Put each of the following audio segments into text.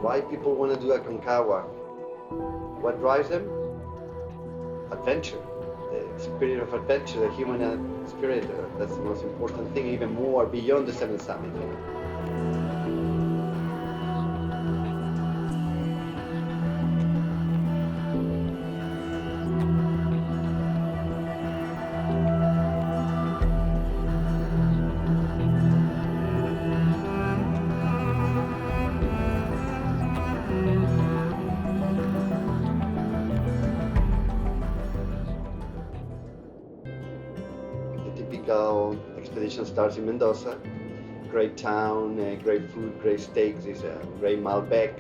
Why people want to do Aconcagua? What drives them? Adventure. The spirit of adventure, the human spirit. That's the most important thing, even more beyond the seventh summit. Typical expedition starts in Mendoza. Great town, great food, great steaks. It's a great Malbec,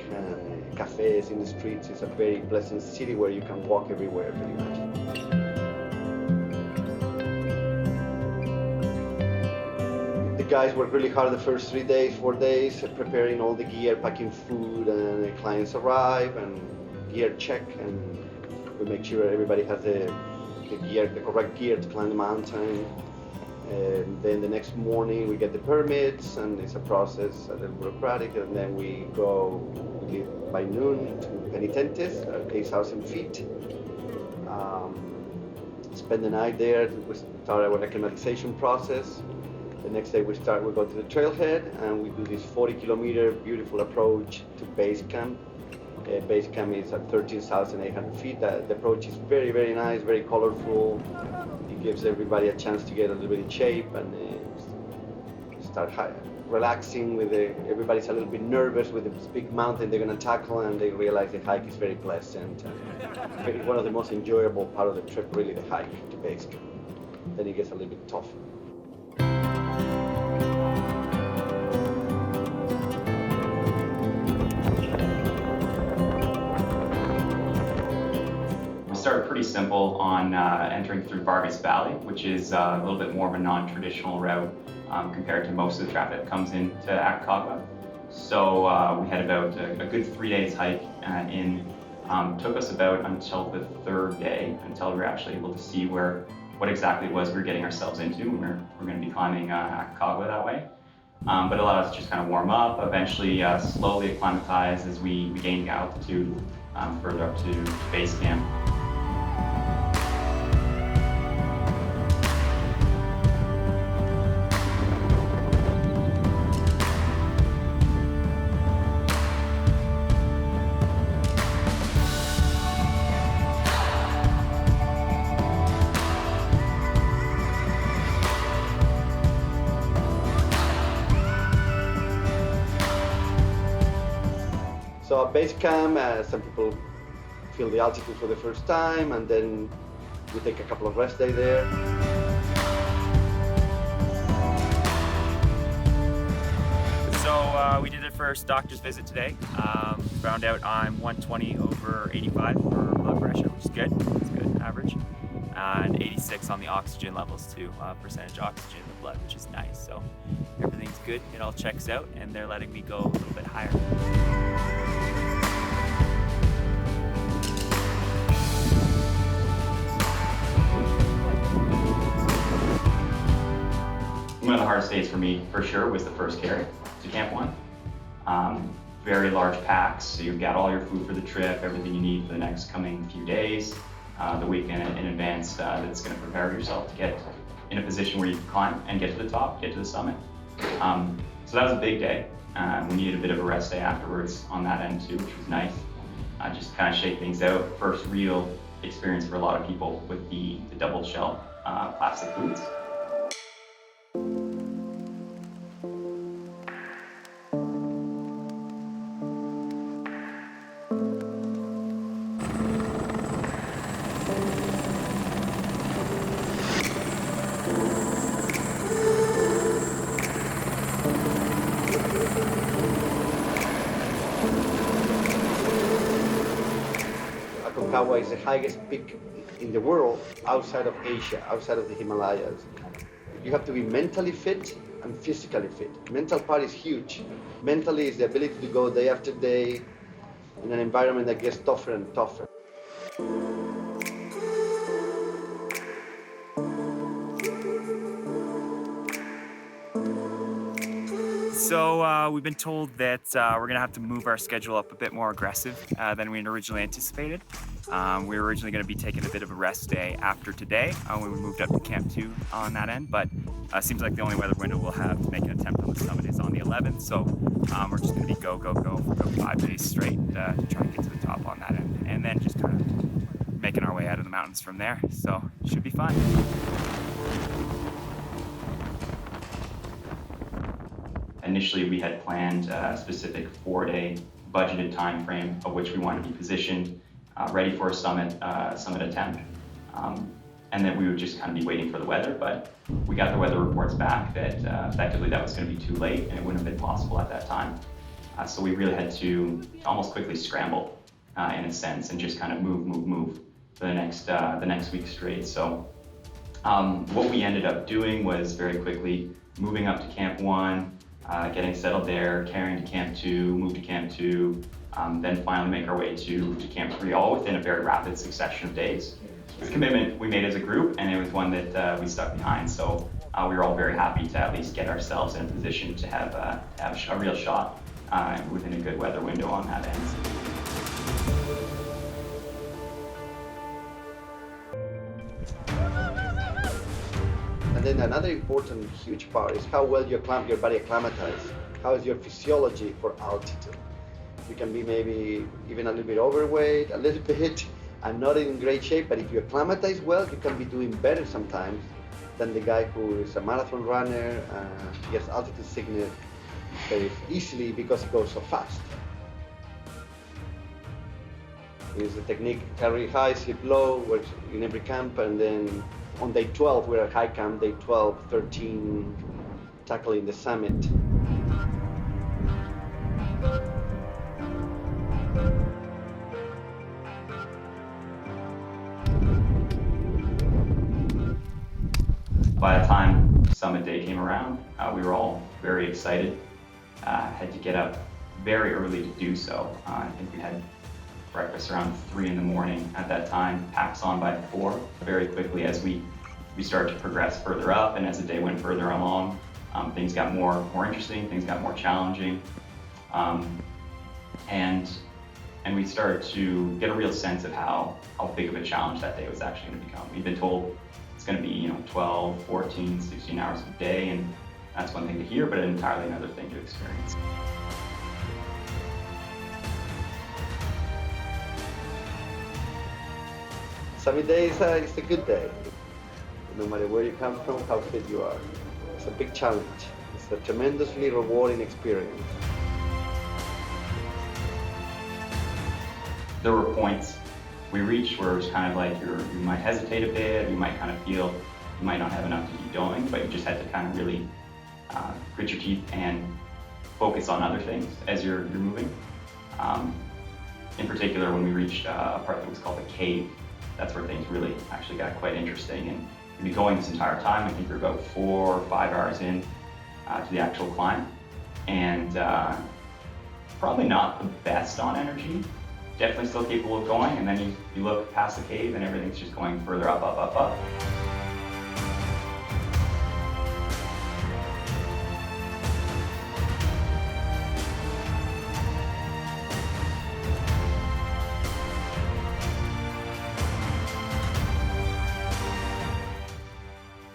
cafes in the streets. It's a very pleasant city where you can walk everywhere pretty much. The guys work really hard the first 3 days, 4 days, preparing all the gear, packing food, and the clients arrive and gear check, and we make sure everybody has the correct gear to climb the mountain. And then the next morning we get the permits, and it's a process, a little bureaucratic, and then we leave by noon to Penitentes, 8,000 feet. Spend the night there. We start our acclimatization process. The next day we go to the trailhead, and we do this 40-kilometer beautiful approach to base camp. Base camp is at 13,800 feet. The approach is very, very nice, very colorful. It gives everybody a chance to get a little bit in shape and start relaxing. Everybody's a little bit nervous with this big mountain they're going to tackle, and they realize the hike is very pleasant. And one of the most enjoyable part of the trip, really, the hike to base camp. Then it gets a little bit tougher. Started pretty simple on entering through Vargas Valley, which is a little bit more of a non-traditional route compared to most of the traffic that comes into Aconcagua. So we had about a good 3 days hike in. Took us about until the third day, until we were actually able to see what exactly it was we were getting ourselves into. We're going to be climbing Aconcagua that way. But it allowed us to just kind of warm up, eventually slowly acclimatize as we gained altitude further up to base camp. So at base camp, some people feel the altitude for the first time, and then we take a couple of rest days there. So we did a first doctor's visit today. Found out I'm 120/85 for blood pressure, which is good. It's good, average. And 86 on the oxygen levels too, percentage oxygen in the blood, which is nice. So everything's good, it all checks out, and they're letting me go a little bit higher. One of the hardest days for me, for sure, was the first carry to Camp 1. Very large packs, so you've got all your food for the trip, everything you need for the next coming few days, the weekend in advance that's going to prepare yourself to get in a position where you can climb and get to the top, get to the summit. So that was a big day. We needed a bit of a rest day afterwards on that end too, which was nice. Just kind of shake things out. First real experience for a lot of people with the double shell plastic boots. Aconcagua is the highest peak in the world outside of Asia, outside of the Himalayas. You have to be mentally fit and physically fit. Mental part is huge. Mentally is the ability to go day after day in an environment that gets tougher and tougher. So we've been told that we're gonna have to move our schedule up a bit more aggressive than we originally anticipated. We were originally gonna be taking a bit of a rest day after today when we moved up to Camp 2 on that end, but seems like the only weather window we'll have to make an attempt on the summit is on the 11th, so we're just gonna be go for about 5 days straight to try to get to the top on that end, and then just kind of making our way out of the mountains from there, so it should be fun. Initially, we had planned a specific 4-day budgeted time frame of which we wanted to be positioned, ready for a summit attempt. And then we would just kind of be waiting for the weather, but we got the weather reports back that effectively that was going to be too late and it wouldn't have been possible at that time. So we really had to almost quickly scramble in a sense and just kind of move for the next week straight. So what we ended up doing was very quickly moving up to Camp 1, getting settled there, carrying to Camp 2, move to Camp 2, then finally make our way to Camp 3, all within a very rapid succession of days. It's a commitment we made as a group, and it was one that we stuck behind, so we were all very happy to at least get ourselves in a position to have a real shot within a good weather window on that end. And then another important, huge part is how well your body acclimatizes. How is your physiology for altitude? You can be maybe even a little bit overweight, a little bit, and not in great shape, but if you acclimatize well, you can be doing better sometimes than the guy who is a marathon runner, gets altitude sickness very easily because he goes so fast. It's a technique, carry high, sleep low, works in every camp, and then on day 12, we're at high camp, day 12, 13, tackling the summit. By the time summit day came around, we were all very excited. Had to get up very early to do so. I think we had breakfast around 3 in the morning at that time, packs on by 4. Very quickly as we started to progress further up and as the day went further along, things got more interesting, things got more challenging. And we started to get a real sense of how big of a challenge that day was actually going to become. We've been told it's going to be 12, 14, 16 hours a day, and that's one thing to hear, but entirely another thing to experience. Summit day is a good day. No matter where you come from, how fit you are. It's a big challenge. It's a tremendously rewarding experience. There were points we reached where it was kind of like you might hesitate a bit, you might kind of feel you might not have enough to keep going, but you just had to kind of really grit your teeth and focus on other things as you're moving. In particular, when we reached a part that was called a cave, that's where things really actually got quite interesting. And we'd be going this entire time. I think we were about 4 or 5 hours in to the actual climb, and probably not the best on energy. Definitely still capable of going, and then you look past the cave and everything's just going further up.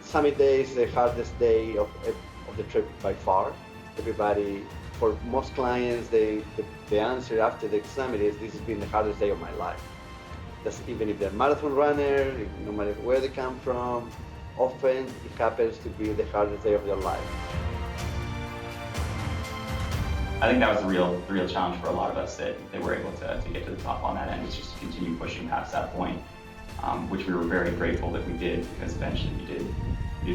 Summit day is the hardest day of the trip by far. Everybody, for most clients, the answer after the summit is, this has been the hardest day of my life. That's even if they're a marathon runner, no matter where they come from, often it happens to be the hardest day of their life. I think that was the real challenge for a lot of us that were able to get to the top on that end, was just to continue pushing past that point, which we were very grateful that we did, because eventually we did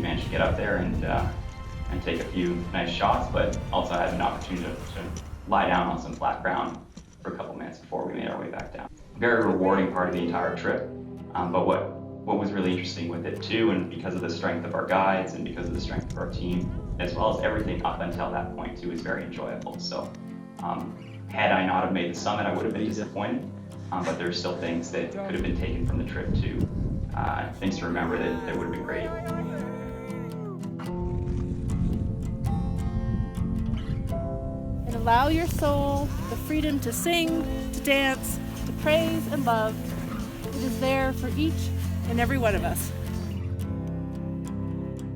manage to get up there and take a few nice shots, but also had an opportunity to lie down on some flat ground for a couple minutes before we made our way back down. Very rewarding part of the entire trip, but what was really interesting with it too, and because of the strength of our guides and because of the strength of our team, as well as everything up until that point too, was very enjoyable. So had I not have made the summit, I would have been disappointed, but there's still things that could have been taken from the trip too, things to remember that would have been great. allow your soul the freedom to sing, to dance, to praise and love. It is there for each and every one of us.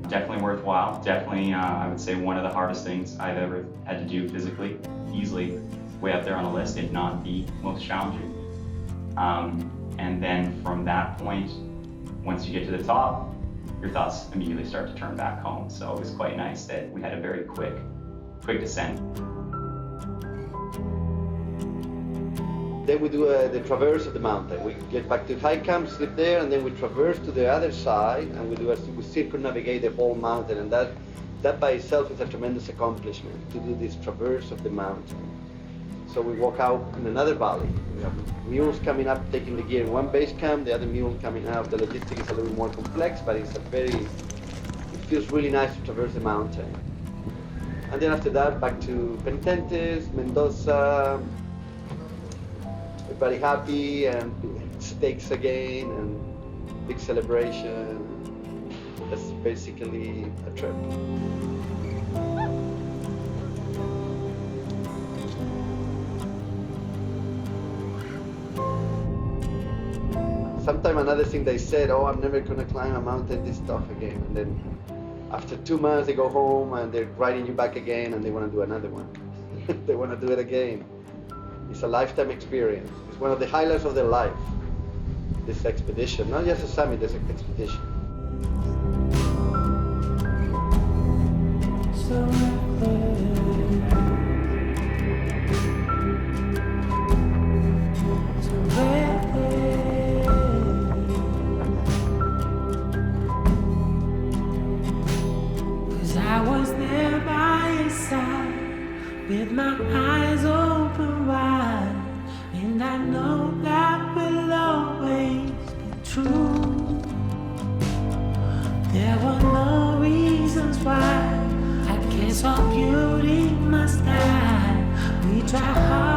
Definitely worthwhile. Definitely, I would say one of the hardest things I've ever had to do physically. Easily way up there on the list, if not the most challenging. And then from that point, once you get to the top, your thoughts immediately start to turn back home. So it was quite nice that we had a very quick descent. Then we do the traverse of the mountain. We get back to high camp, sleep there, and then we traverse to the other side, and we circumnavigate the whole mountain. And that by itself is a tremendous accomplishment, to do this traverse of the mountain. So we walk out in another valley. We have mules coming up, taking the gear in one base camp, the other mule coming out. The logistics is a little more complex, but it feels really nice to traverse the mountain. And then after that, back to Penitentes, Mendoza, everybody happy, and steaks again, and big celebration. That's basically a trip. Sometimes another thing they said, oh, I'm never gonna climb a mountain this tough again. And then after 2 months they go home and they're riding you back again and they wanna do another one. They wanna do it again. It's a lifetime experience. It's one of the highlights of their life, this expedition. Not just a summit, this expedition. With my eyes open wide, and I know that will always be true. There were no reasons why, I guess all beauty must die. We try hard.